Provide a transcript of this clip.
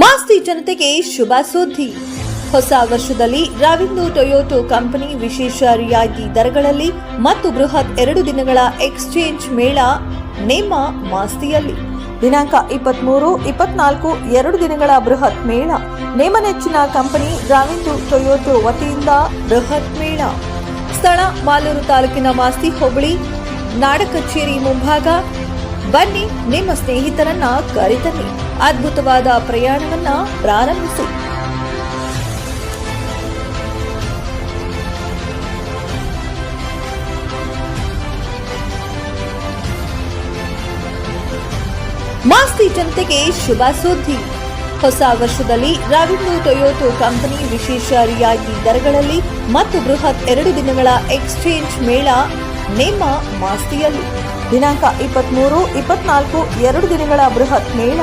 ಮಾಸ್ತಿ ಜನತೆಗೆ ಶುಭ ಸುದ್ದಿ. ಹೊಸ ವರ್ಷದಲ್ಲಿ ರಾವಿಂದು ಟೊಯೋಟೋ ಕಂಪನಿ ವಿಶೇಷ ರಿಯಾಯಿತಿ ದರಗಳಲ್ಲಿ ಮತ್ತು ಬೃಹತ್ 2 ದಿನಗಳ ಎಕ್ಸ್ಚೇಂಜ್ ಮೇಳ ನೇಮ ಮಾಸ್ತಿಯಲ್ಲಿ. ದಿನಾಂಕ 23, 24 2 ದಿನಗಳ ಬೃಹತ್ ಮೇಳ. ನೇಮ ನೆಚ್ಚಿನ ಕಂಪನಿ ರಾವಿಂದು ಟೊಯೋಟೋ ವತಿಯಿಂದ ಬೃಹತ್ ಮೇಳ. ಸ್ಥಳ ಮಾಲೂರು ತಾಲೂಕಿನ ಮಾಸ್ತಿ ಹೋಬಳಿ ನಾಡ ಕಚೇರಿ ಮುಂಭಾಗ. ಬನ್ನಿ, ನಿಮ್ಮ ಸ್ನೇಹಿತರನ್ನ ಕರೆತನ್ನಿ, ಅದ್ಭುತವಾದ ಪ್ರಯಾಣವನ್ನ ಪ್ರಾರಂಭಿಸಿ. ಮಾಸ್ತಿ ಜನತೆಗೆ ಶುಭ ಸುದ್ದಿ. ಹೊಸ ವರ್ಷದಲ್ಲಿ ರಾವಿಂದು ಟೊಯೋಟೋ ಕಂಪನಿ ವಿಶೇಷ ರಿಯಾಯಿತಿ ದರಗಳಲ್ಲಿ ಮತ್ತು ಬೃಹತ್ 2 ದಿನಗಳ ಎಕ್ಸ್ಚೇಂಜ್ ಮೇಳ ನೇಮ ಮಾಸ್ತಿಯಲ್ಲಿ. ದಿನಾಂಕ 23, 24 2 ದಿನಗಳ ಬೃಹತ್ ಮೇಳ.